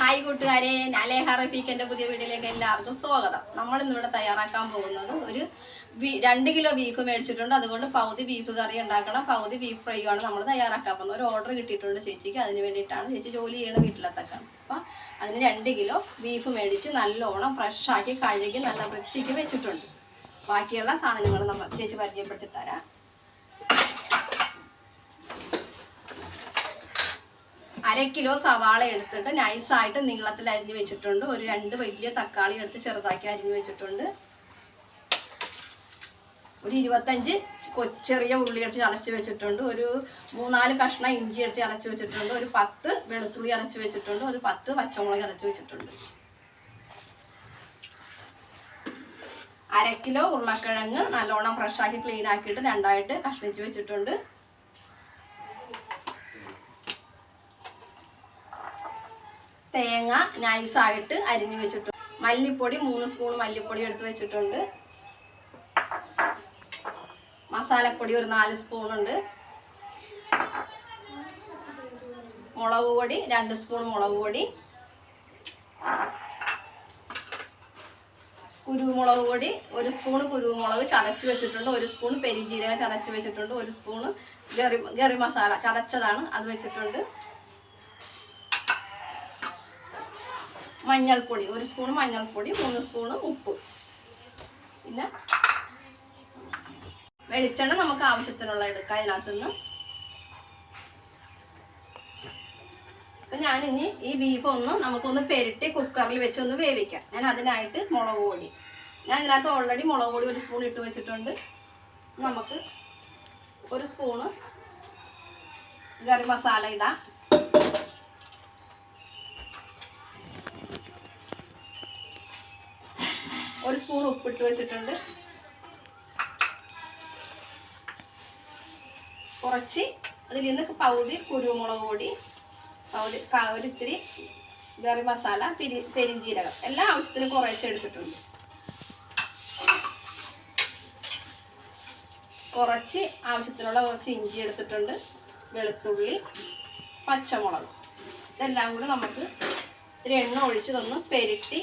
Hi കൂട്ടുകാരെ, ലേഖ റഫീഖിന്റെ പുതിയ വീഡിയോയിലേക്ക് എല്ലാവർക്കും സ്വാഗതം. നമ്മൾ ഇന്നിവിടെ തയ്യാറാക്കാൻ പോകുന്നത് ഒരു 2 കിലോ ബീഫ് മേടിച്ചിട്ടുണ്ട്. അതുകൊണ്ട് പകുതി ബീഫ് കറി ഉണ്ടാക്കണം, പകുതി ബീഫ് ഫ്രൈ ആണ് നമ്മൾ തയ്യാറാക്കാൻ പോകുന്നത്. ഒരു ഓർഡർ കിട്ടിയിട്ടുണ്ട് ചേച്ചിക്ക്, അതിന് വേണ്ടിയിട്ടാണ്. ചേച്ചി ജോലി ചെയ്യണ വീട്ടിലെത്തൊക്കെ. അപ്പം അതിന് 2 കിലോ ബീഫ് മേടിച്ച് നല്ലോണം ഫ്രഷാക്കി കഴുകി നല്ല വൃത്തിക്ക് വെച്ചിട്ടുണ്ട്. ബാക്കിയുള്ള സാധനങ്ങൾ നമ്മൾ ചേച്ചി പരിചയപ്പെടുത്തി തരാം. 1/2 കിലോ സവാള എടുത്തിട്ട് നൈസായിട്ട് നീളത്തിൽ അരിഞ്ഞ് വെച്ചിട്ടുണ്ട്. ഒരു 2 വലിയ തക്കാളി എടുത്ത് ചെറുതാക്കി അരിഞ്ഞ് വെച്ചിട്ടുണ്ട്. ഒരു 25 ചെറിയ ഉള്ളി എടുത്ത് ചതച്ച് വെച്ചിട്ടുണ്ട്. ഒരു 3-4 കഷ്ണം ഇഞ്ചി എടുത്ത് ചതച്ച് വെച്ചിട്ടുണ്ട്. ഒരു 10 വെളുത്തുള്ളി അരച്ച് വെച്ചിട്ടുണ്ട്. ഒരു 10 പച്ചമുളക് അരച്ച് വെച്ചിട്ടുണ്ട്. 1/2 കിലോ ഉരുളക്കിഴങ്ങ് നല്ലോണം ഫ്രഷാക്കി ക്ലീൻ ആക്കിയിട്ട് 2ആയിട്ട് കഷ്ണിച്ച് വെച്ചിട്ടുണ്ട്. തേങ്ങ നൈസായിട്ട് അരിഞ്ഞു വെച്ചിട്ടുണ്ട്. മല്ലിപ്പൊടി 3 സ്പൂൺ മല്ലിപ്പൊടി എടുത്ത് വെച്ചിട്ടുണ്ട്. മസാലപ്പൊടി ഒരു 4 സ്പൂൺ ഉണ്ട്. മുളക് പൊടി 2 സ്പൂൺ മുളക് പൊടി. കുരുമുളക് പൊടി 1 സ്പൂൺ കുരുമുളക് ചതച്ച് വെച്ചിട്ടുണ്ട്. 1 സ്പൂൺ പെരിഞ്ജീരകം ചതച്ച് വെച്ചിട്ടുണ്ട്. 1 സ്പൂൺ ഗറി മസാല ചതച്ചതാണ്, അത് വെച്ചിട്ടുണ്ട്. മഞ്ഞൾപ്പൊടി 1 സ്പൂൺ മഞ്ഞൾപ്പൊടി, 3 സ്പൂൺ ഉപ്പ്. പിന്നെ വെളിച്ചെണ്ണ നമുക്ക് ആവശ്യത്തിനുള്ള എടുക്കാം ഇതിനകത്തുനിന്ന്. അപ്പം ഞാനിനി ഈ ബീഫ് നമുക്കൊന്ന് പെരട്ടി കുക്കറിൽ വെച്ച് ഒന്ന് വേവിക്കാം. ഞാൻ അതിനായിട്ട് മുളക് പൊടി, ഞാൻ ഇതിനകത്ത് ഓൾറെഡി മുളക് പൊടി 1 സ്പൂൺ ഇട്ട് വെച്ചിട്ടുണ്ട്. നമുക്ക് 1 സ്പൂണ് ഗരം മസാല ഇടാം. 1 സ്പൂൺ ഉപ്പിട്ട് വെച്ചിട്ടുണ്ട്. കുറച്ച് അതിൽ നിന്ന് പകുതി കുരുമുളക് പൊടി, ഒരിത്തിരി ഗരം മസാല, പെരിഞ്ജീരകം എല്ലാ ആവശ്യത്തിനും കുറച്ച് എടുത്തിട്ടുണ്ട്. കുറച്ച് ആവശ്യത്തിനുള്ള കുറച്ച് ഇഞ്ചി എടുത്തിട്ടുണ്ട്. വെളുത്തുള്ളി, പച്ചമുളക്, ഇതെല്ലാം കൂടി നമുക്ക് ഒരു എണ്ണ ഒഴിച്ചതൊന്ന് പെരട്ടി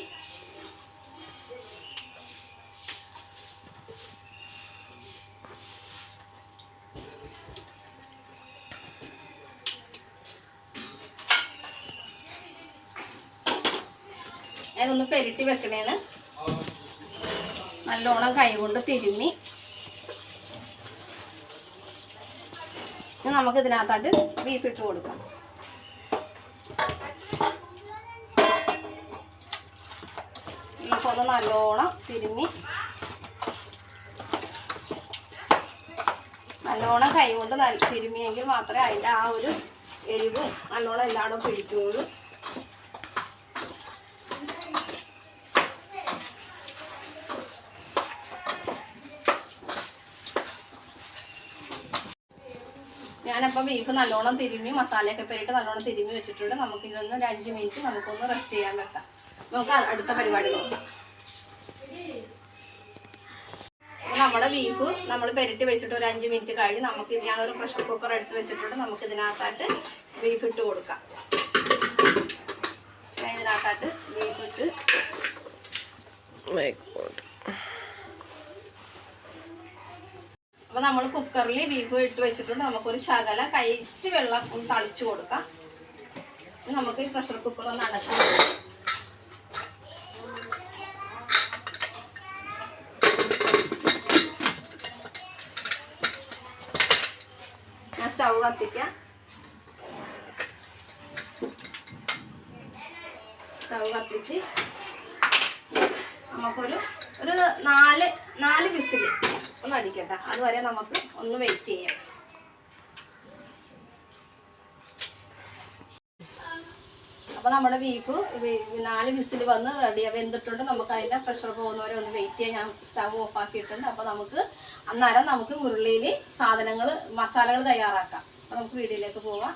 അതൊന്ന് പെരട്ടി വെക്കണേന്ന്. നല്ലോണം കൈ കൊണ്ട് തിരുമ്മി നമുക്ക് ഇതിനകത്തായിട്ട് ബീഫ് ഇട്ട് കൊടുക്കാം. ബീഫ് ഒന്ന് നല്ലോണം തിരുമ്മി നല്ലോണം കൈ കൊണ്ട് തിരുമ്മിയെങ്കിൽ മാത്രമേ അതിൻ്റെ ആ ഒരു എരിവും നല്ലോണം എല്ലായിടും പിടിക്കുകയുള്ളൂ. ഞാനപ്പോൾ ബീഫ് നല്ലോണം തിരുമ്മി മസാലയൊക്കെ പെരിട്ട് നല്ലോണം തിരുമ്മി വെച്ചിട്ടുണ്ട്. നമുക്കിതൊന്ന് ഒരു 5 മിനിറ്റ് നമുക്കൊന്ന് റെസ്റ്റ് ചെയ്യാൻ വെക്കാം. നമുക്ക് അടുത്ത പരിപാടി നോക്കാം. നമ്മുടെ ബീഫ് നമ്മൾ പെരിട്ട് വെച്ചിട്ട് ഒരു 5 മിനിറ്റ് കഴിഞ്ഞ് നമുക്ക് ഞാനൊരു പ്രഷർ കുക്കർ എടുത്ത് വെച്ചിട്ടുണ്ട്. നമുക്ക് ഇതിനകത്തായിട്ട് ബീഫ് ഇട്ട് കൊടുക്കാം. ഇതിനകത്തായിട്ട് ബീഫ് ഇട്ട് അപ്പോൾ നമ്മൾ കുക്കറിൽ ബീഫ് ഇട്ട് വെച്ചിട്ടുണ്ട്. നമുക്കൊരു ശകല കൈറ്റ് വെള്ളം ഒന്ന് തളിച്ചു കൊടുക്കാം. നമുക്ക് ഈ പ്രഷർ കുക്കർ ഒന്ന് അടച്ചു കൊടുക്കാം. ഞാൻ സ്റ്റൗ കത്തിക്കാം. സ്റ്റൗ കത്തിച്ച് നമുക്കൊരു 4 വിസിൽ ഒന്ന് അടിക്കട്ടെ. അതുവരെ നമുക്ക് ഒന്ന് വെയിറ്റ് ചെയ്യാം. അപ്പോൾ നമ്മുടെ ബീഫ് 4 വിസിൽ വന്ന് റെഡിയാ വെന്തിട്ടുണ്ട്. നമുക്ക് അതിൻ്റെ പ്രഷർ പോകുന്നവരെ ഒന്ന് വെയിറ്റ് ചെയ്യാം. ഞാൻ സ്റ്റവ് ഓഫ് ആക്കിയിട്ടുണ്ട്. അപ്പോൾ അന്നേരം നമുക്ക് ഉരുളിയിൽ മസാലകൾ തയ്യാറാക്കാം. അപ്പോൾ നമുക്ക് വീഡിയോയിലേക്ക് പോവാം.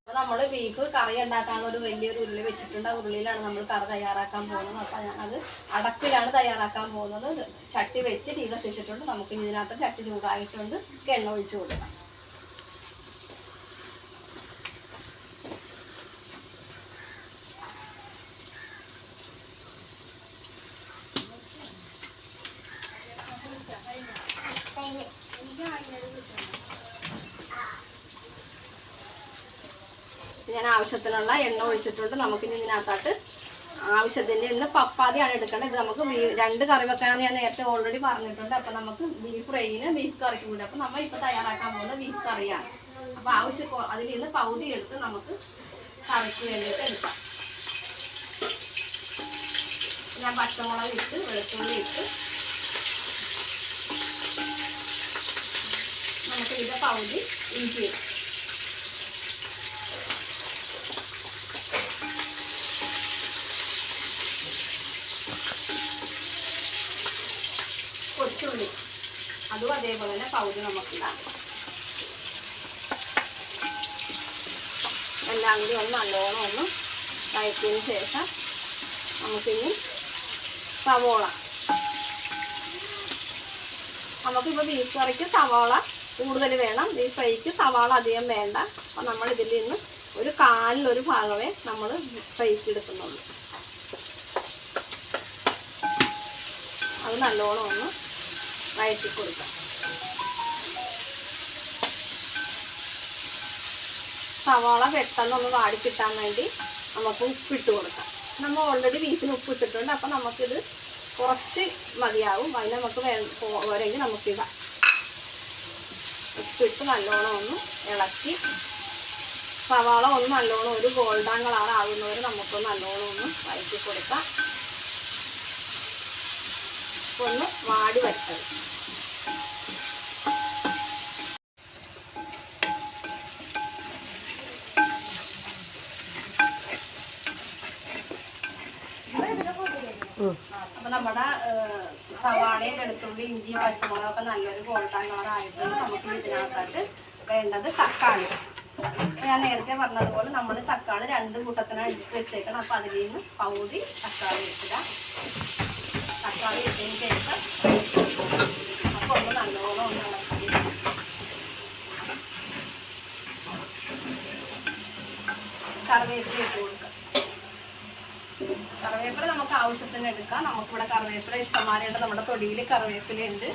അപ്പോൾ നമ്മൾ ബീഫ് കറി ഉണ്ടാക്കാനുള്ള ഒരു വലിയൊരു ഉരുളി വെച്ചിട്ടുണ്ട്. ആ ഉരുളിയിലാണ് നമ്മൾ കറി തയ്യാറാക്കാൻ പോകുന്നത്. അപ്പോൾ ഞാനത് അടപ്പിലാണ് തയ്യാറാക്കാൻ പോകുന്നത്. ചട്ടി വെച്ച് തീ കത്തിച്ചിട്ടുണ്ട്. നമുക്ക് ഇതിനകത്ത് ചട്ടി ചൂടായിട്ടുണ്ട്. എണ്ണ ഒഴിച്ച് കൊടുക്കാം. ഞാൻ ആവശ്യത്തിനുള്ള എണ്ണ ഒഴിച്ചിട്ടുണ്ട്. നമുക്കിനി ഇതിനകത്തോട്ട് ആവശ്യത്തിൻ്റെ ഇന്ന് പപ്പാതിയാണ് എടുക്കേണ്ടത്. ഇത് നമുക്ക് 2 കറി വെക്കാനാണ് ഞാൻ നേരത്തെ ഓൾറെഡി പറഞ്ഞിട്ടുണ്ട്. അപ്പം നമുക്ക് ബീഫ് ഫ്രൈന് ബീഫ് കറിക്ക് കൂടി. അപ്പം നമ്മൾ ഇപ്പോൾ തയ്യാറാക്കാൻ പോകുന്നത് ബീഫ് കറിയാണ്. അപ്പോൾ അതിൽ നിന്ന് പകുതി എടുത്ത് നമുക്ക് കറിക്ക് വേണ്ടിയിട്ട് എടുക്കാം. ഞാൻ പച്ചമുളക് ഇട്ട് വെളുത്തുള്ളി ഇട്ട് നമുക്ക് ഇതിൻ്റെ പകുതി ഇഞ്ചി ഇടും. കൊച്ചുള്ളി അതും അതേപോലെ തന്നെ പകുതി നമുക്കിടാം. എല്ലാം കൂടി നല്ലോണം വഴറ്റിയതിന് ശേഷം നമുക്കിനി സവോള, നമുക്കിപ്പോൾ ബീഫ് കറിക്ക് സവാള കൂടുതൽ വേണം, ബീഫ് ഫ്രൈക്ക് സവാള അധികം വേണ്ട. അപ്പം നമ്മൾ ഇതിൽ നിന്ന് ഒരു കാലിലൊരു ഭാഗമേ നമ്മൾ ഫ്രൈക്ക് എടുക്കുന്നുള്ളൂ. അത് നല്ലോണം വഴറ്റി കൊടുക്കാം. സവാള പെട്ടെന്നൊന്ന് വാടിക്കിട്ടാൻ വേണ്ടി നമുക്ക് ഉപ്പിട്ട് കൊടുക്കാം. നമ്മൾ ഓൾറെഡി ബീഫിന് ഉപ്പ് ഇട്ടിട്ടുണ്ട്. അപ്പം നമുക്കിത് കുറച്ച് മതിയാവും. അതിന് നമുക്ക് വരെങ്കിൽ നമുക്കിടാം. ഉപ്പിട്ട് നല്ലോണം ഇളക്കി സവാള നല്ലോണം ഒരു ഗോൾഡൻ കളർ ആകുന്നവരെ നമുക്കൊന്ന് നല്ലോണം വഴറ്റി കൊടുക്കാം. വാടി വറ്റത്. അപ്പൊ നമ്മുടെ സവാളയും വെളുത്തുള്ളി ഇഞ്ചി പച്ചമുളകൊക്കെ നല്ലൊരു ഗോൾഡൻ കളർ ആയിട്ടുണ്ട്. നമുക്ക് ഇതിനകത്തായിട്ട് വേണ്ടത് തക്കാളി. ഞാൻ നേരത്തെ പറഞ്ഞതുപോലെ നമ്മൾ തക്കാളി 2 കൂട്ടത്തിനാണ് എടുത്ത് വെച്ചേക്കണം. അപ്പൊ അതിൽ നിന്ന് പകുതി തക്കാളി ഇടുക. തക്കാളി ഇട്ടതിന് ശേഷം അപ്പോൾ നല്ലോണം ഇളക്കി കറിവേപ്പില ഇട്ട് കൊടുക്കുക. കറിവേപ്പില നമുക്ക് ആവശ്യത്തിന് എടുക്കാം. നമുക്കിവിടെ കറിവേപ്പില ഇഷ്ടമാരുണ്ട്. നമ്മുടെ തൊടിയിൽ കറിവേപ്പിലുണ്ട്.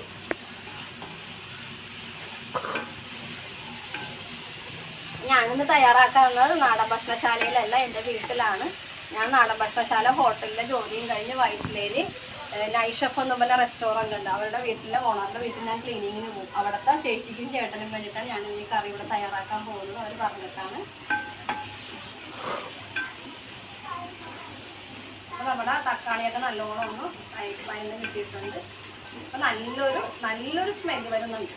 ഞാനിന്ന് തയ്യാറാക്കാവുന്നത് നാടൻ ഭക്ഷണശാലയിലല്ല, എൻ്റെ വീട്ടിലാണ്. ഞാൻ നാടൻ ഭക്ഷണശാല ഹോട്ടലിലെ ജോലിയും കഴിഞ്ഞ് വൈറ്റിലയിൽ നൈറ്റ് ഷെഫ് എന്ന് പറഞ്ഞ റെസ്റ്റോറൻ്റ് ഉണ്ട്. അവരുടെ വീട്ടിലെ ഓണറിൻ്റെ വീട്ടിൽ ഞാൻ ക്ലീനിങ്ങിന് പോകും. അവിടുത്തെ ചേച്ചിക്കും ചേട്ടനും വേണ്ടിയിട്ടാണ് ഞാൻ ഈ കറി ഇവിടെ തയ്യാറാക്കാൻ പോകുന്നത്. അവർ പറഞ്ഞിട്ടാണ്. അപ്പോൾ നമ്മുടെ തക്കാളിയൊക്കെ നല്ലോണം വഴന്ന് കിട്ടിയിട്ടുണ്ട്. അപ്പം നല്ലൊരു സ്മെല്ല് വരുന്നുണ്ട്.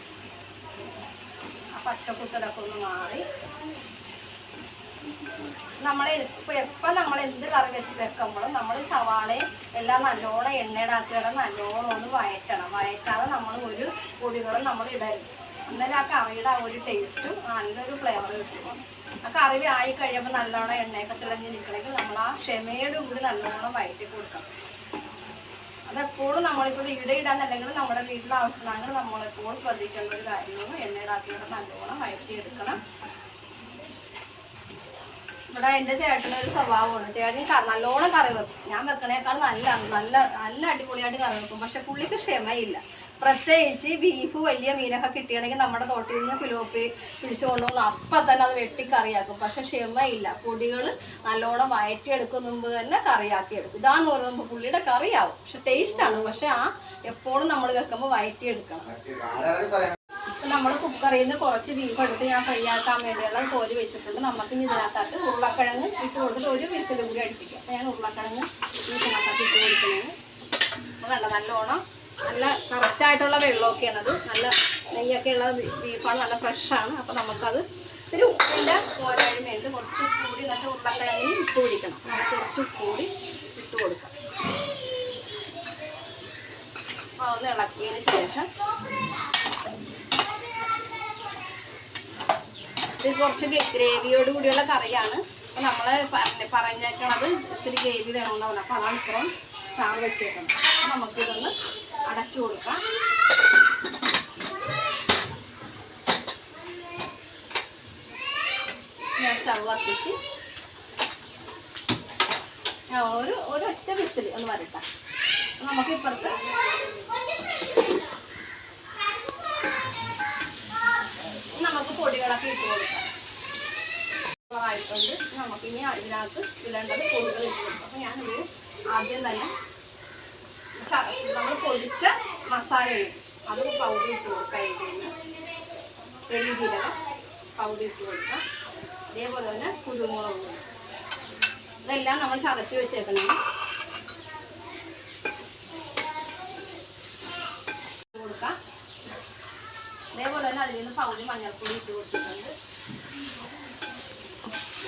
ആ പച്ചക്കുത്തലൊക്കെ മാറി എപ്പോൾ നമ്മൾ എന്ത് കറി വെക്കുമ്പോഴും നമ്മൾ സവാളയും എല്ലാം നല്ലോണം എണ്ണയിടാക്കിയാൽ നല്ലോണം വഴറ്റാതെ നമ്മൾ ഒരു പൊടികളും നമ്മൾ ഇടരുത്. അന്നേരം ആ കറിയുടെ ആ ഒരു ടേസ്റ്റും നല്ലൊരു ഫ്ലേവർ കിട്ടും. ആ കറി ആയി കഴിയുമ്പോൾ നല്ലോണം എണ്ണയൊക്കെ തിളഞ്ഞ് നിൽക്കണമെങ്കിൽ നമ്മൾ ആ ക്ഷമയുടെ കൂടി നല്ലോണം വഴറ്റി കൊടുക്കണം. അതെപ്പോഴും നമ്മളിപ്പോൾ വീട് ഇടാന്നല്ലെങ്കിൽ നമ്മുടെ വീട്ടിലെ ആവശ്യമാണെങ്കിൽ നമ്മളെപ്പോഴും ശ്രദ്ധിക്കേണ്ട ഒരു കാര്യമാണ് എണ്ണയിടാക്കിയാൽ നല്ലോണം വഴറ്റിയെടുക്കണം. ഇവിടെ എൻ്റെ ചേട്ടനൊരു സ്വഭാവമാണ്. ചേട്ടൻ നല്ലോണം കറി വെക്കും. ഞാൻ വെക്കണേക്കാൾ നല്ല അടിപൊളിയായിട്ട് കറി വെക്കും. പക്ഷെ പുള്ളിക്ക് ക്ഷമയില്ല. പ്രത്യേകിച്ച് ബീഫ് വലിയ മീനൊക്കെ കിട്ടിയാണെങ്കിൽ നമ്മുടെ തോട്ടിൽ നിന്ന് പിലോപ്പി പിടിച്ചു കൊണ്ടുവന്ന് അപ്പം തന്നെ അത് വെട്ടിക്കറിയാക്കും. പക്ഷെ ക്ഷമയില്ല. പൊടികൾ നല്ലോണം വഴറ്റിയെടുക്കും മുമ്പ് തന്നെ കറിയാക്കിയെടുക്കും. ഇതാന്ന് പറയുമ്പോൾ പുള്ളിയുടെ കറിയാവും. പക്ഷെ ടേസ്റ്റാണ്. പക്ഷെ എപ്പോഴും നമ്മൾ വെക്കുമ്പോൾ വഴറ്റിയെടുക്കണം. ഇപ്പം നമ്മൾ കുക്കറിൽ നിന്ന് കുറച്ച് ബീഫ് എടുത്ത് ഞാൻ ഫ്രൈ ആക്കാൻ വേണ്ടിയുള്ള കോരി വെച്ചിട്ടുണ്ട്. നമുക്ക് ഇതിനകത്തായിട്ട് ഉരുളക്കിഴങ്ങ് ഇട്ട് കൊടുത്തിട്ട് ഒരു വിസിലും കൂടി അടുപ്പിക്കാം. അപ്പം ഞാൻ ഉരുളക്കിഴങ്ങ് ബീഫിനകത്തായിട്ട് ഇട്ട് കൊടുക്കുന്നത്. അപ്പോൾ കണ്ട നല്ലോണം നല്ല കറക്റ്റായിട്ടുള്ള വെള്ളമൊക്കെയാണത്. നല്ല നെയ്യൊക്കെ ഉള്ള ബീഫാണ്. നല്ല ഫ്രഷാണ്. അപ്പോൾ നമുക്കത് ഒരു ഉപ്പിൻ്റെ പോരായ്മയുണ്ട്. കുറച്ച് ഉപ്പ് കൂടി എന്ന് വെച്ചാൽ ഉരുളക്കിഴങ്ങിന് ഉപ്പ് പിടിക്കണം. നമുക്ക് കുറച്ച് ഉപ്പ് കൂടി ഇട്ട് കൊടുക്കാം. അപ്പോൾ ഒന്ന് ഇളക്കിയതിന് ശേഷം ഇത് കുറച്ച് ഗ്രേവിയോട് കൂടിയുള്ള കറിയാണ്. അപ്പോൾ നമ്മൾ പറഞ്ഞേക്കണത് ഇത്തിരി ഗ്രേവി വേണമെന്നാണ്. അപ്പോൾ അതാണ് ഇത്രയും ചാറ് വെച്ചേക്കുന്നത്. അപ്പോൾ നമുക്കിതൊന്ന് അടച്ചു കൊടുക്കാം. ഞാൻ സ്റ്റവ് കത്തിച്ച് ഒരൊറ്റ വിസിൽ ഒന്ന് വരട്ടാം. നമുക്ക് ഇപ്പുറത്ത് നമുക്ക് പൊടികളൊക്കെ ഇട്ട് കൊടുക്കാം. കളറായിട്ടുണ്ട്. നമുക്കിനി അതിനകത്ത് ഇടേണ്ടത് പൊടികൾ ഇട്ട് കൊടുക്കും. അപ്പോൾ ഞാനിത് ആദ്യം തന്നെ നമ്മൾ പൊടിച്ച മസാലയും അത് പൗഡർ ഇട്ട് കൊടുക്കാം. ഇതിന് പെരും ജീരകം പൗഡർ ഇട്ട് കൊടുക്കാം. അതേപോലെ തന്നെ കുരുമുളക് ഇതെല്ലാം നമ്മൾ ചതച്ച് വെച്ചേക്കണം. കൊടുക്കാം. അതേപോലെ തന്നെ അതിൽ നിന്ന് പൗഡർ മഞ്ഞൾപ്പൊടി ഇട്ട് കൊടുത്തിട്ടുണ്ട്.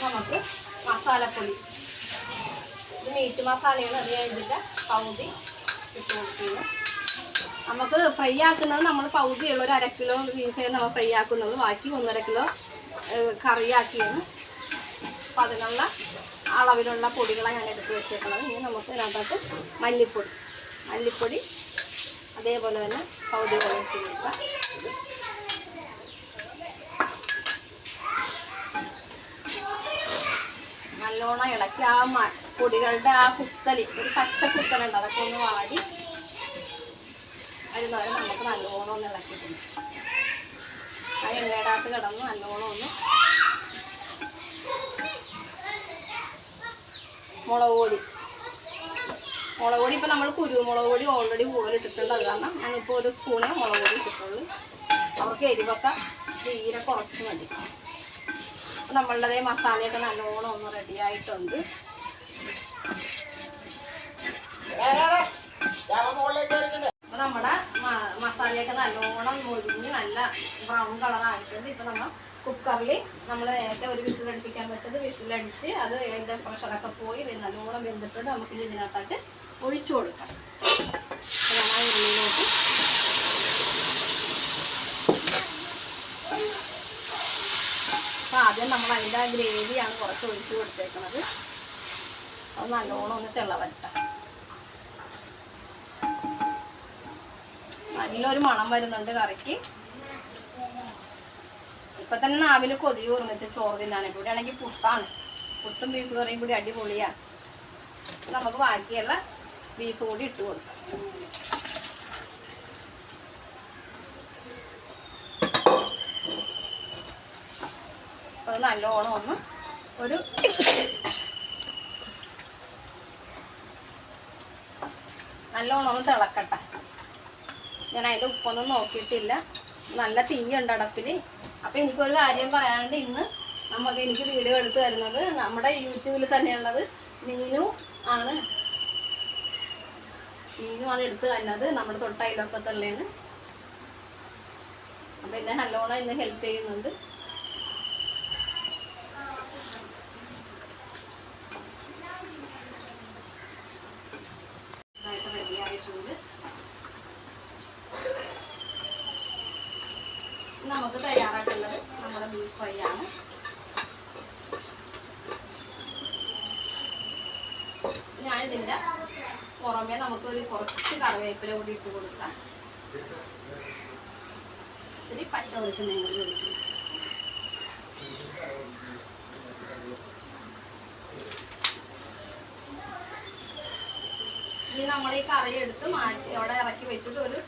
നമുക്ക് മസാലപ്പൊടി, ഇത് മീറ്റ് മസാലയാണ്, അത് കഴിഞ്ഞിട്ട് പൗഡർ ഇട്ട് കൊടുക്കുന്നത്. നമുക്ക് ഫ്രൈ ആക്കുന്നത് നമ്മൾ പൗതിയുള്ള ഒരു 1/2 കിലോ ബീഫ് നമ്മൾ ഫ്രൈ ആക്കുന്നത്, ബാക്കി 1.5 കിലോ കറിയാക്കിയാണ്. അപ്പം അതിനുള്ള അളവിലുള്ള പൊടികളാണ് ഞാൻ എടുത്ത് വെച്ചേക്കുന്നത്. ഇനി നമുക്ക് ഇതിനകത്തോട്ട് മല്ലിപ്പൊടി അതേപോലെ തന്നെ പൗതി പോലെ ഇട്ട് കൊടുക്കാം. നല്ലോണം ഇളക്കി ആ പൊടികളുടെ ആ കുത്തല്, ഒരു പച്ച കുത്തലുണ്ട്, അതൊക്കെ ഒന്ന് വാടി വരുന്നവരെ നമുക്ക് നല്ലോണം ഒന്ന് ഇളക്കിയിട്ടുണ്ട്. ആ എണ്ണയിടത്ത് കിടന്ന് നല്ലോണം ഒന്ന്. മുളക് പൊടി ഇപ്പം നമ്മൾ കുരുമുളക് പൊടി ഓൾറെഡി കൂടുതൽ ഇട്ടിട്ടുണ്ട്. അത് കാരണം ഞാനിപ്പോൾ ഒരു സ്പൂണേ മുളക് പൊടി ഇട്ടിട്ടുള്ളൂ. അവർക്ക് എരിവൊക്കെ തീരെ കുറച്ച് മതി. അപ്പം നമ്മളുടെ മസാലയൊക്കെ നല്ലോണം ഒന്ന് റെഡി ആയിട്ടുണ്ട്. അപ്പം നമ്മുടെ മസാലയൊക്കെ നല്ലോണം മുരിഞ്ഞ് നല്ല ബ്രൗൺ കളറായിട്ടുണ്ട്. ഇപ്പം നമ്മൾ കുക്കറിൽ നമ്മൾ നേരത്തെ ഒരു വിസിലടിപ്പിക്കാൻ വെച്ചത് വിസിലടിച്ച് അത് അതിൻ്റെ പ്രഷറൊക്കെ പോയി നല്ലോണം വെന്തിട്ടുണ്ട്. നമുക്കിനി ഇതിനകത്തായിട്ട് ഒഴിച്ചു കൊടുക്കാം. ഞാൻ ആ ഉള്ളിലോട്ട് അപ്പം ആദ്യം നമ്മൾ അതിൻ്റെ ഗ്രേവിയാണ് കുറച്ച് ഒഴിച്ച് കൊടുത്തേക്കുന്നത്. അത് നല്ലോണം ഒന്ന് തിളവറ്റാം. നല്ലൊരു മണം വരുന്നുണ്ട് കറിക്ക്. ഇപ്പം തന്നെ നാവിൽ കൊതി കൂർന്നിട്ട് ചോറ് തിന്നാണ്. ഇവിടെ ആണെങ്കിൽ പുട്ടും ബീഫ് കറിയും കൂടി അടിപൊളിയാണ്. നമുക്ക് ബാക്കിയുള്ള ബീഫ് കൂടി ഇട്ട് കൊടുക്കാം. അത് നല്ലോണം ഒന്ന് തിളക്കട്ടെ. ഞാൻ അതിൻ്റെ ഉപ്പൊന്നും നോക്കിയിട്ടില്ല. നല്ല തീയുണ്ട് അടുപ്പിൽ. അപ്പം എനിക്കൊരു കാര്യം പറയാനുണ്ട്. ഇന്ന് എനിക്ക് വീഡിയോ എടുത്ത് തരുന്നത് നമ്മുടെ യൂട്യൂബിൽ തന്നെയുള്ളത് മീനു ആണ് എടുത്ത് തന്നത്. നമ്മുടെ തൊട്ടയിലൊക്കത്തുള്ളതാണ്. അപ്പം എന്നെ നല്ലോണം ഇന്ന് ഹെൽപ്പ് ചെയ്യുന്നുണ്ട്. റെഡിയായിട്ടുണ്ട്. നമുക്ക് തയ്യാറാക്കുന്നത് നമ്മുടെ ബീഫ് ഫ്രൈ ആണ്. ഞാനിതിൻ്റെ പുറമേ നമുക്കൊരു കുറച്ച് കറിവേപ്പില കൂടി ഇട്ട് കൊടുക്കാം. ഇത്തിരി പച്ച വെളിച്ചെണ്ണയും കൂടി ഒഴിച്ചു. ഇനി നമ്മൾ ഈ കറി എടുത്ത് മാറ്റി അവിടെ ഇറക്കി വെച്ചിട്ട് ഒരു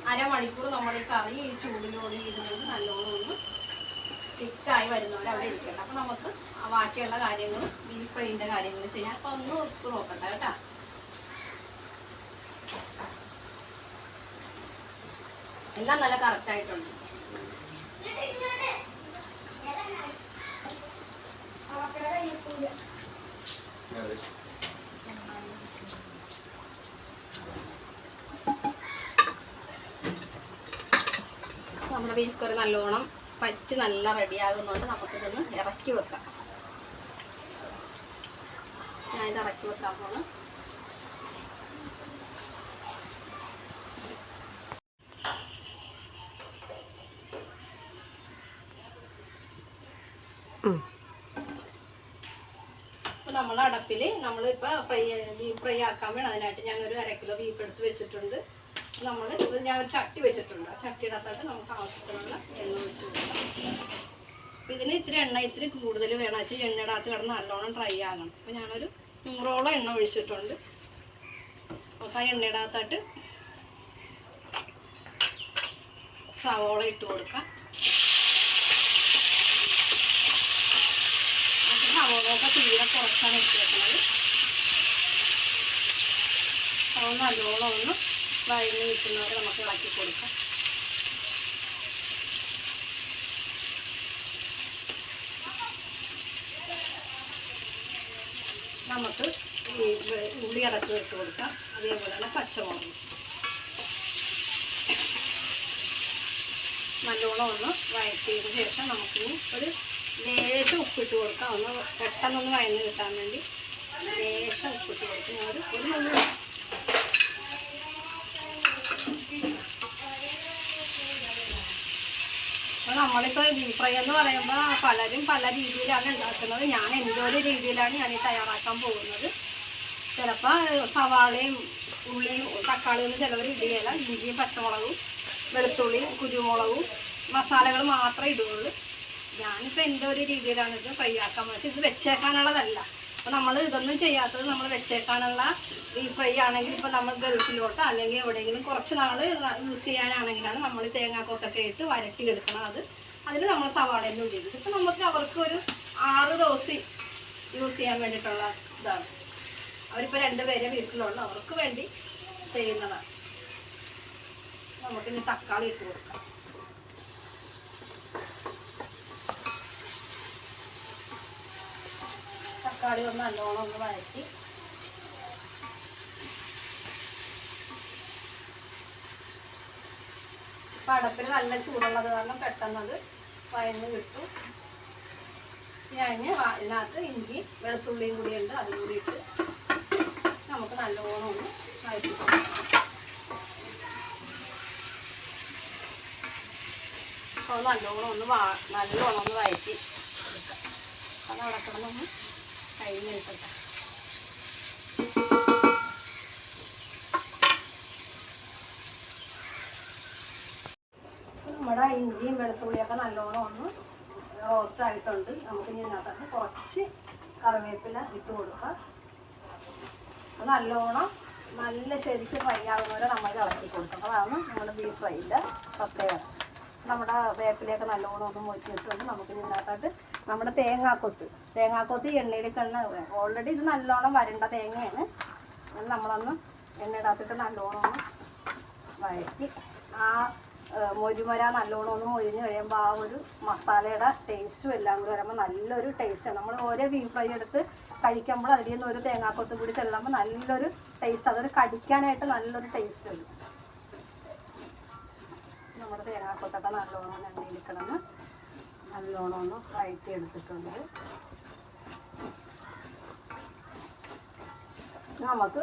1/2 മണിക്കൂർ നമ്മൾ ഈ കറി ഈ ചൂടിലോടി ഇരുന്നത് നല്ലോണം ഒന്ന് തിക്കായി വരുന്നവരെ അവിടെ ഇരിക്കട്ടെ. അപ്പം നമുക്ക് ബാക്കിയുള്ള കാര്യങ്ങൾ ബീഫ് ഫ്രൈൻ്റെ കാര്യങ്ങൾ ചെയ്യാം. അപ്പം ഒന്ന് ഉപ്പ് നോക്കട്ടെ കേട്ടോ. എല്ലാം നല്ല കറക്റ്റായിട്ടുണ്ട്. നമ്മുടെ ബീഫ് കറി നല്ലോണം പറ്റി നല്ല റെഡിയാകുന്നുണ്ട്. നമുക്കിതൊന്ന് ഇറക്കി വെക്കാം. ഞാനിത് ഇറക്കി വെക്കാൻ പോണ്. അപ്പോൾ നമ്മൾ അടപ്പിൽ നമ്മളിപ്പോൾ ബീഫ് ഫ്രൈ ആക്കാൻ വേണം. അതിനായിട്ട് ഞാനൊരു 1/2 കിലോ ബീഫ് എടുത്ത് വെച്ചിട്ടുണ്ട്. ഞാൻ ഒരു ചട്ടി വെച്ചിട്ടുണ്ട്. ആ ചട്ടിയുടെ അകത്തായിട്ട് നമുക്ക് ആവശ്യത്തിനുള്ള എണ്ണ ഒഴിച്ച് കൊടുക്കാം. അപ്പം ഇതിന് ഇത്തിരി കൂടുതൽ വേണം. വെച്ചാൽ എണ്ണയുടെ അകത്ത് കിടന്ന് നല്ലോണം ഡ്രൈ ആകണം. അപ്പോൾ ഞാനൊരു 100ഓളം എണ്ണ ഒഴിച്ചിട്ടുണ്ട്. അപ്പോൾ ആ എണ്ണയുടെ അകത്തായിട്ട് സവോള ഇട്ട് കൊടുക്കാം. തീരെ കുറച്ചാണ് ഇട്ടേക്കുന്നത്. അത് നല്ലോണം ഒന്ന് വഴഞ്ഞ് കിട്ടുന്നവരെ നമുക്ക് ഇളക്കി കൊടുക്കാം. നമുക്ക് ഈ ഉള്ളി ഇറക്കി വെച്ച് കൊടുക്കാം. അതേപോലെ തന്നെ പച്ചമുളക് നല്ലോണം ഒന്ന് വഴറ്റിയതിന് ശേഷം നമുക്കിനി ഒരു ലേശം ഉപ്പിട്ട് കൊടുക്കാം. ഒന്ന് പെട്ടെന്നൊന്ന് വഴഞ്ഞ് കിട്ടാൻ വേണ്ടി ലേശം ഉപ്പിട്ട് കൊടുക്കും. ഞാൻ ഒരു നുള്ളി അപ്പോൾ നമ്മളിപ്പോൾ ബീഫ് ഫ്രൈ എന്ന് പറയുമ്പോൾ പലരും പല രീതിയിലാണ് ഉണ്ടാക്കുന്നത്. ഞാൻ എൻ്റെ ഒരു രീതിയിലാണ് ഞാൻ തയ്യാറാക്കാൻ പോകുന്നത്. ചിലപ്പോൾ സവാളയും ഉള്ളിയും തക്കാളിയൊന്നും ചിലവർ ഇടുകയില്ല. ഇഞ്ചിയും പച്ചമുളകും വെളുത്തുള്ളിയും കുരുമുളകും മസാലകൾ മാത്രമേ ഇടുകയുള്ളൂ. ഞാനിപ്പോൾ എൻ്റെ ഒരു രീതിയിലാണ് ഇത് ഫ്രൈ ആക്കാൻ പറ്റും. ഇത് വെച്ചേക്കാനുള്ളതല്ല. അപ്പോൾ നമ്മൾ ഇതൊന്നും ചെയ്യാത്തത് നമ്മൾ വെച്ചേക്കാനുള്ള ബീഫ് ഫ്രൈ ആണെങ്കിൽ ഇപ്പോൾ നമ്മൾ ഗൾഫിലോട്ടോ അല്ലെങ്കിൽ എവിടെയെങ്കിലും കുറച്ച് നാൾ യൂസ് ചെയ്യാനാണെങ്കിലാണ് നമ്മൾ തേങ്ങാക്കൊത്തൊക്കെ ഇട്ട് വരട്ടിയെടുക്കണം. അതിന് നമ്മൾ സവാളയൊന്നും ഉപയോഗിക്കും. ഇപ്പോൾ നമുക്ക് അവർക്ക് ഒരു 6 ദിവസം യൂസ് ചെയ്യാൻ വേണ്ടിയിട്ടുള്ള ഇതാണ്. അവരിപ്പോൾ 2 പേരെ വീട്ടിലുള്ള അവർക്ക് വേണ്ടി ചെയ്യുന്നതാണ്. നമുക്കിനി തക്കാളി ഇട്ട് കൊടുക്കാം. തക്കാളി ഒന്ന് നല്ലോണം ഒന്ന് വഴറ്റി ഇപ്പം അടപ്പിൽ നല്ല ചൂടുള്ളത് കാരണം പെട്ടെന്നത് വഴഞ്ഞ് കിട്ടും. ഞാൻ ഇതിനകത്ത് ഇഞ്ചി വെളുത്തുള്ളിയും കൂടി ഉണ്ട്. അതും കൂടി ഇട്ട് നമുക്ക് നല്ലോണം ഒന്ന് വഴറ്റി കൊടുക്കാം. അപ്പോൾ നല്ലോണം ഒന്ന് വഴറ്റി എടുക്കാം. അത് അവിടെ കിടന്നൊന്ന് കഴിഞ്ഞ് കിട്ടട്ടെ. നമ്മുടെ ഇഞ്ചിയും വെളുത്തുള്ളിയൊക്കെ നല്ലോണം ഒന്ന് റോസ്റ്റ് ആയിട്ടുണ്ട്. നമുക്ക് ഇതിനകത്ത് കുറച്ച് കറിവേപ്പില ഇട്ട് കൊടുക്കാം. അത് നല്ലോണം നല്ല ശരിക്ക് ഫ്രൈ ആകുന്നവരെ നമ്മൾ ഇളക്കി കൊടുക്കണം. അതാണ് നമ്മുടെ ബീഫ് ഫ്രൈൻ്റെ പ്രത്യേകത. നമ്മുടെ വേപ്പിലയൊക്കെ നല്ലോണം ഒന്ന് മൊച്ചിട്ടുണ്ട്. നമുക്ക് ഇതിനകത്തോട്ട് നമ്മുടെ തേങ്ങാക്കൊത്ത് എണ്ണയിൽ കണ്ണ ഓൾറെഡി ഇത് നല്ലോണം വരണ്ട തേങ്ങയാണ്. നമ്മളൊന്ന് എണ്ണയിടത്തിട്ട് നല്ലോണം ഒന്ന് വഴറ്റി ആ മൊരുമര നല്ലോണം ഒന്ന് മൊരിഞ്ഞ് കഴിയുമ്പോൾ ആ ഒരു മസാലയുടെ ടേസ്റ്റും എല്ലാം കൂടി വരുമ്പോൾ നല്ലൊരു ടേസ്റ്റാണ്. നമ്മൾ ഓരോ ബീഫ് ഫ്രൈ എടുത്ത് കഴിക്കുമ്പോൾ അതിൽ നിന്ന് ഒരു തേങ്ങാക്കൊത്തും കൂടി ചെല്ലുമ്പോൾ നല്ലൊരു ടേസ്റ്റ്, അതൊരു കടിക്കാനായിട്ട് നല്ലൊരു ടേസ്റ്റ് വരും. നമ്മുടെ തേങ്ങാക്കൊത്തൊക്കെ നല്ലോണം എണ്ണയിൽ കിടന്ന് നല്ലോണം ഒന്ന് വഴറ്റി എടുത്തിട്ടുണ്ട്. നമുക്ക്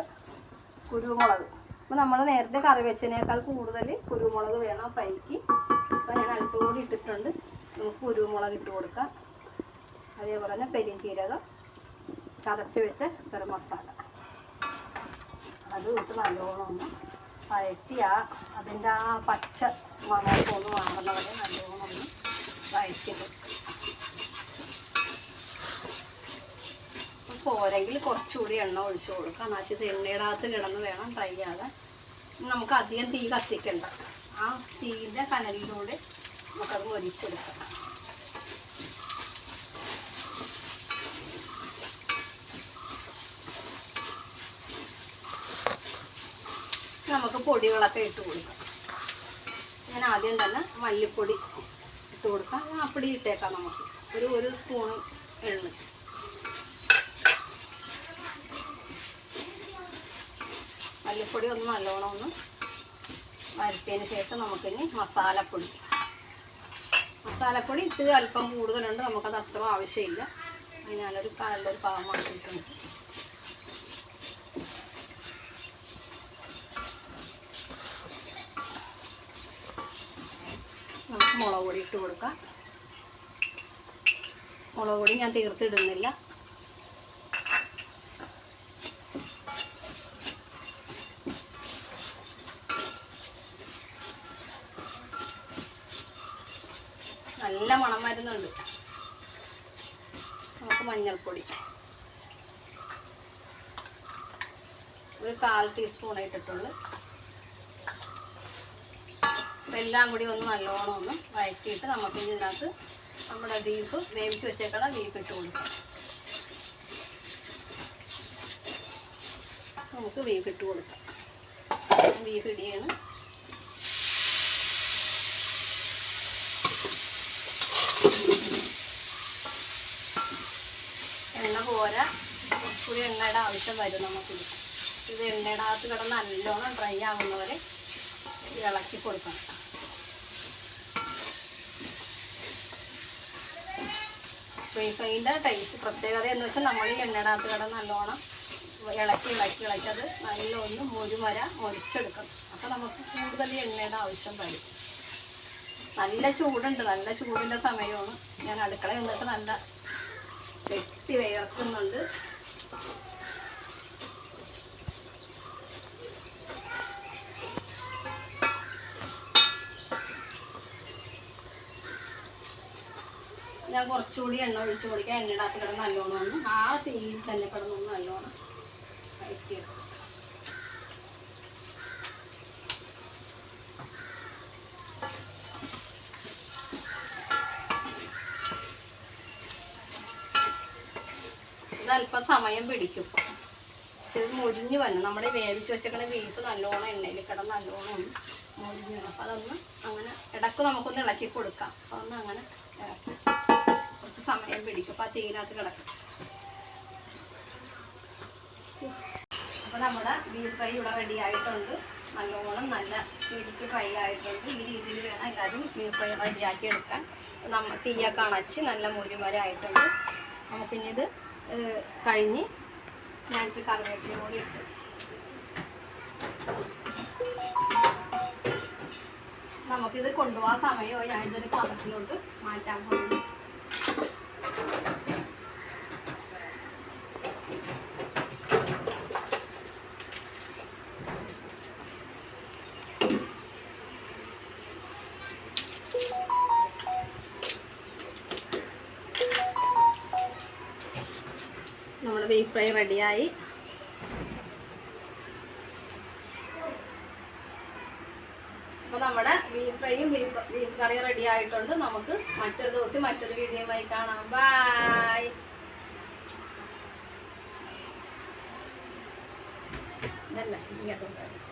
കുരുമുളക്, അപ്പോൾ നമ്മൾ നേരത്തെ കറി വെച്ചതിനേക്കാൾ കൂടുതൽ കുരുമുളക് വേണം ഫ്രൈക്ക്. അപ്പോൾ ഞാൻ അല്പം കൂടി ഇട്ടിട്ടുണ്ട്. നമുക്ക് കുരുമുളക് ഇട്ട് കൊടുക്കാം. അതേപോലെ തന്നെ പെരിഞ്ചീരകം ചതച്ച് വെച്ച ഗരം മസാല അത് ഇട്ട് നല്ലോണം ഒന്ന് വഴറ്റി അതിൻ്റെ ആ പച്ച മണമൊക്കെ ഒന്ന് മാറുന്നവരെ നല്ലോണം ഒന്ന് വഴറ്റി കൊടുക്കുക. പോരെങ്കിൽ കുറച്ചുകൂടി എണ്ണ ഒഴിച്ച് കൊടുക്കാം. എന്നുവെച്ചാൽ എണ്ണയുടെ അകത്ത് കിടന്ന് വേണം ഫ്രൈ ആകാൻ. നമുക്ക് അധികം തീ കത്തിക്കണ്ട. ആ തീൻ്റെ കനലിലൂടെ നമുക്കത് മൊരിച്ചെടുക്കാം. നമുക്ക് പൊടികളൊക്കെ ഇട്ട് കൊടുക്കാം. ഞാൻ ആദ്യം തന്നെ മല്ലിപ്പൊടി ഇട്ട് കൊടുക്കാം. അപ്പടി ഇട്ടേക്കാം. നമുക്ക് ഒരു സ്പൂണ് എണ്ണ. മല്ലിപ്പൊടി ഒന്ന് നല്ലോണം ഒന്ന് വരട്ടിയതിന് ശേഷം നമുക്കിനി മസാലപ്പൊടി ഇട്ട് അല്പം കൂടുതലുണ്ട്. നമുക്കത് അത്ര ആവശ്യമില്ല. ഞാനൊരു കാലിലൊരു പാകമാക്കിയിട്ടുണ്ട്. നമുക്ക് മുളക് പൊടി ഇട്ട് കൊടുക്കാം. മുളക് പൊടി ഞാൻ തീർത്തിടുന്നില്ല. നല്ല മണം വരുന്നുണ്ട്. നമുക്ക് മഞ്ഞൾപ്പൊടി ഒരു 1/4 ടീസ്പൂൺ ഇട്ടിട്ടുള്ളൂ. എല്ലാം കൂടി ഒന്ന് നല്ലോണം ഒന്ന് വഴറ്റിയിട്ട് നമുക്ക് ഇതിനകത്ത് നമ്മുടെ ബീഫ് വേവിച്ച് വെച്ചേക്കണം ബീഫ് ഇട്ട് കൊടുക്കാം. നമുക്ക് ബീഫ് ഇട്ട് കൊടുക്കാം. ബീഫ് ഇടിയാണ്. എണ്ണ പോരാ, കുറച്ചുകൂടി എണ്ണയുടെ ആവശ്യം വരും നമുക്കിത്. ഇത് എണ്ണയുടെ അകത്ത് കിടന്ന് നല്ലോണം ഡ്രൈ ആവുന്നവരെ ഇളക്കി കൊടുക്കണം. ബീഫ് ഫ്രൈൻ്റെ ടേസ്റ്റ് പ്രത്യേകത എന്ന് വെച്ചാൽ നമ്മൾ ഈ എണ്ണയുടെ അകത്ത് കിടന്ന് നല്ലോണം ഇളക്കി അത് നല്ലൊന്ന് മൊരിച്ചെടുക്കണം. അപ്പോൾ നമുക്ക് കൂടുതൽ എണ്ണയുടെ ആവശ്യം വരും. നല്ല ചൂടുണ്ട്, നല്ല ചൂടിൻ്റെ സമയമാണ്. ഞാൻ അടുക്കളയിൽ നിന്നിട്ട് നല്ല വെട്ടി വിയർക്കുന്നുണ്ട്. ഞാൻ കുറച്ചുകൂടി എണ്ണ ഒഴിച്ച് കൊടുക്കാം. എണ്ണയുടെ അകത്ത് കിടന്ന് നല്ലോണം ഒന്ന് ആ തീയിൽ തന്നെ കിടന്നൊന്ന് നല്ലോണം വഴറ്റിയെടുക്കും. ഇത് അല്പം സമയം പിടിക്കും. ചെറിയ മുരിഞ്ഞ് വരണം. നമ്മുടെ വേവിച്ച് വെച്ചേക്കണ ബീഫ് നല്ലോണം എണ്ണയിൽ കിടന്ന് നല്ലോണം ഒന്ന് മുരിഞ്ഞ് വേണം. അപ്പോൾ അതൊന്ന് അങ്ങനെ ഇടയ്ക്ക് നമുക്കൊന്ന് ഇളക്കി കൊടുക്കാം. അപ്പോൾ ഒന്ന് അങ്ങനെ ഇളക്കി കുറച്ച് സമയം പിടിക്കും. അപ്പോൾ ആ തീയിനകത്ത് കിടക്കും. അപ്പോൾ നമ്മുടെ ബീഫ് ഫ്രൈ ഇവിടെ റെഡി ആയിട്ടുണ്ട്. നല്ലോണം നല്ല ശരിക്ക് ഫ്രൈ ആയിട്ടുണ്ട്. ഈ രീതിയിൽ വേണം എല്ലാവരും ബീഫ് ഫ്രൈ റെഡിയാക്കി എടുക്കാൻ. നമ്മൾ തീയൊക്കെ അണച്ച് നല്ല മുരിമരായിട്ടുണ്ട്. നമുക്കിനി ഇത് കഴിഞ്ഞ് ഞാനിത് കറിവേപ്പില കൂടി ഇട്ട് നമുക്കിത് കൊണ്ടുപോകാൻ സമയമോ ഞാനിതൊരു പാത്രത്തിലോട്ട് മാറ്റാൻ പോകുന്നു. നമ്മുടെ ബീഫ് ഫ്രൈ റെഡിയായി. അപ്പോൾ നമ്മുടെ ബീഫ് ഫ്രൈയും ബീഫ് കറി റെഡി ആയിട്ടുണ്ട്. നമുക്ക് മറ്റൊരു ദിവസം മറ്റൊരു വീഡിയോയുമായി കാണാം. ബൈ. ഇതല്ല ഇങ്ങോട്ടുണ്ടായിരുന്നു.